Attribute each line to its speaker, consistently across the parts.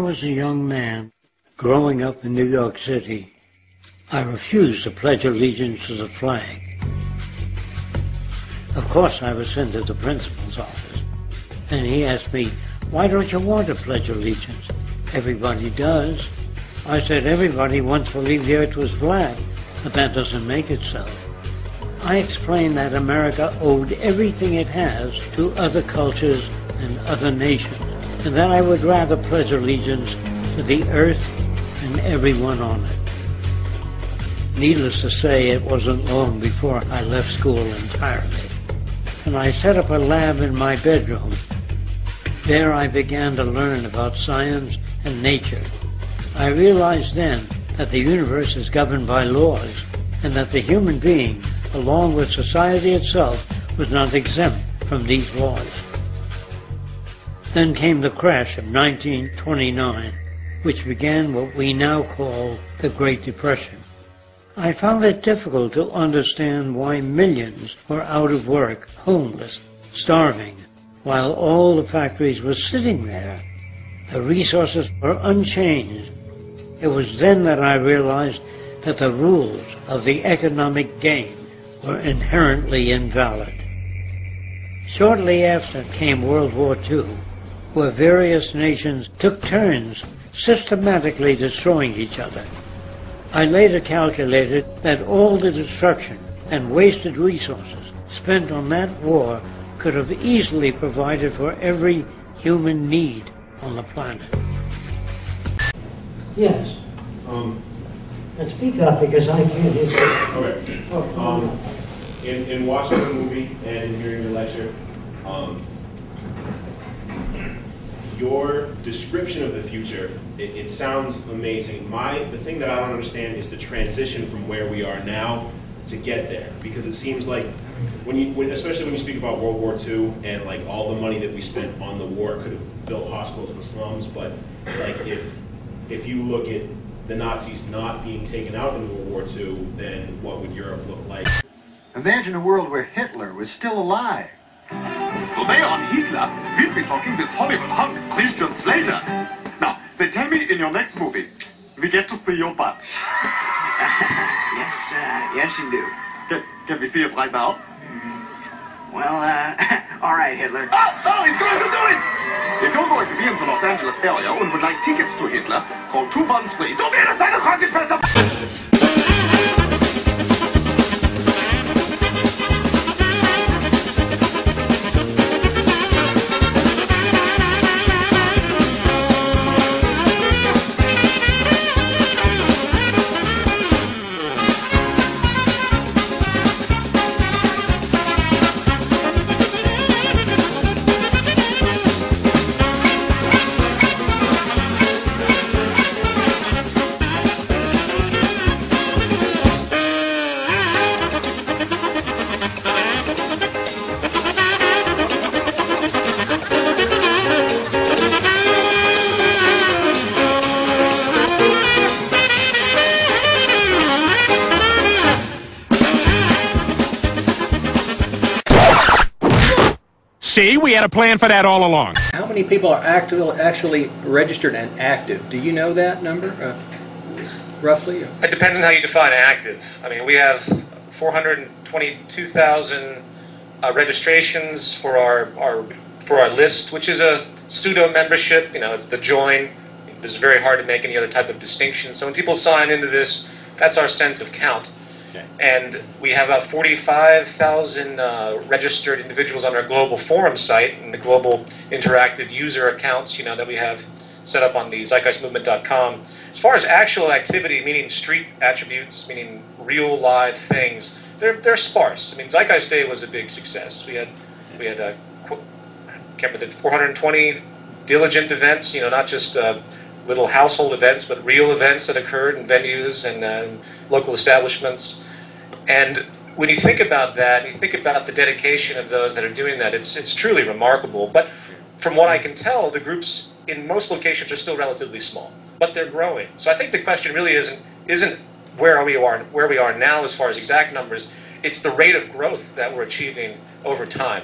Speaker 1: was a young man growing up in New York City, I refused to pledge allegiance to the flag. Of course, I was sent to the principal's office, and he asked me, "Why don't you want to pledge allegiance? Everybody does." I said, "Everybody wants to believe the earth was flat, but that doesn't make it so." I explained that America owed everything it has to other cultures and other nations, and that I would rather pledge allegiance to the earth and everyone on it. Needless to say, it wasn't long before I left school entirely, and I set up a lab in my bedroom. There I began to learn about science and nature. I realized then that the universe is governed by laws, and that the human being, along with society itself, was not exempt from these laws. Then came the crash of 1929, which began what we now call the Great Depression. I found it difficult to understand why millions were out of work, homeless, starving, while all the factories were sitting there. The resources were unchanged. It was then that I realized that the rules of the economic game were inherently invalid. Shortly after came World War II, where various nations took turns systematically destroying each other. I later calculated that all the destruction and wasted resources spent on that war could have easily provided for every human need on the planet. Yes. And speak up because I can't hear you.
Speaker 2: Okay. In watching the movie and in hearing your lecture, your description of the future, it sounds amazing. The thing that I don't understand is the transition from where we are now to get there, because it seems like especially when you speak about World War II and like all the money that we spent on the war could have built hospitals in the slums, but like if you look at the Nazis not being taken out in World War II, then what would Europe look like?
Speaker 3: Imagine a world where Hitler was still alive.
Speaker 4: Today on Hitler, we'll be talking with Hollywood hunk Christian Slater. Now, they tell me in your next movie, we get to see your butt.
Speaker 5: Yes, you do.
Speaker 4: Can we see it right now?
Speaker 5: Well, all right, Hitler.
Speaker 4: Oh, he's going to do it! If you're going to be in the Los Angeles area and would like tickets to Hitler, call 213. Du wirst deine Krankenschwester!
Speaker 6: See, we had a plan for that all along.
Speaker 7: How many people are actually registered and active? Do you know that number, roughly?
Speaker 8: It depends on how you define active. I mean, we have 422,000 registrations for our list, which is a pseudo membership. You know, it's the join. It's very hard to make any other type of distinction. So when people sign into this, that's our sense of count. Okay. And we have about 45,000 registered individuals on our global forum site and the global interactive user accounts, you know, that we have set up on the zeitgeistmovement.com. As far as actual activity, meaning street attributes, meaning real live things, they're sparse. I mean, Zeitgeist Day was a big success. We had 420 diligent events, you know, not just little household events, but real events that occurred in venues and local establishments. And when you think about that, and you think about the dedication of those that are doing that, it's truly remarkable. But from what I can tell, the groups in most locations are still relatively small, but they're growing. So I think the question really isn't where we are now as far as exact numbers. It's the rate of growth that we're achieving over time.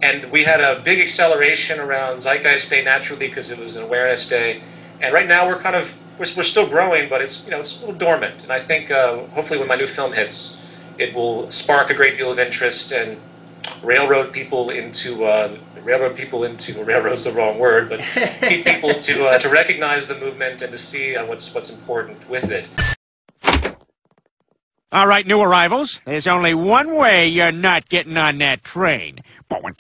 Speaker 8: And we had a big acceleration around Zeitgeist Day naturally because it was an awareness day. And right now we're still growing, but it's it's a little dormant. And I think hopefully when my new film hits, it will spark a great deal of interest and railroad's the wrong word, but keep people to recognize the movement and to see what's important with it.
Speaker 6: All right, new arrivals. There's only one way you're not getting on that train.
Speaker 8: But I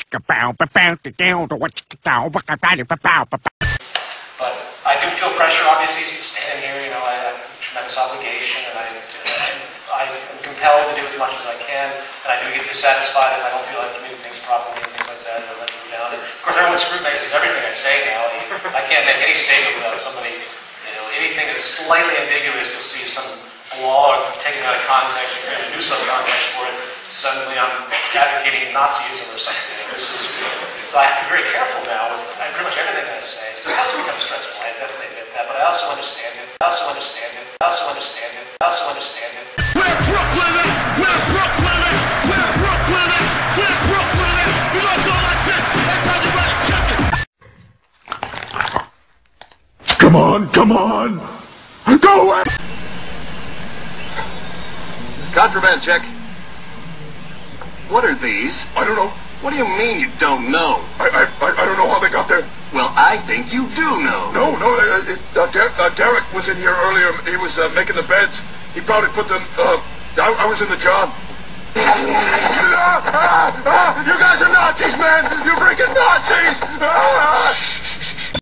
Speaker 8: do feel pressure, obviously, as you stand here. I have a tremendous obligation, and I'm compelled to do as much as I can, and I do get dissatisfied if I don't feel like committing things properly and things like that, and I let them down. And of course, everyone scrutinizes everything I say now. I can't make any statement without somebody, anything that's slightly ambiguous, you'll see some law taken out of context, you're trying to do some context for it. Suddenly, I'm advocating Nazism or something. So I have to be very careful now with pretty much everything I say. So it does become stressful. I definitely did that, but I also understand it. I also understand it. I also understand it. I also understand it.
Speaker 9: We're Brooklyn at! We're Brooklyn at! We're Brooklyn at! We're Brooklyn at! We gonna go like this! That's how you better check it!
Speaker 10: Come on, come on! Go away!
Speaker 11: Contraband check. What are these?
Speaker 10: I don't know.
Speaker 11: What do you mean you don't know?
Speaker 10: I don't know how they got there.
Speaker 11: Well, I think you do know.
Speaker 10: No, Derek was in here earlier. He was making the beds. He probably put them, I was in the job. You guys are Nazis, man! You freaking Nazis!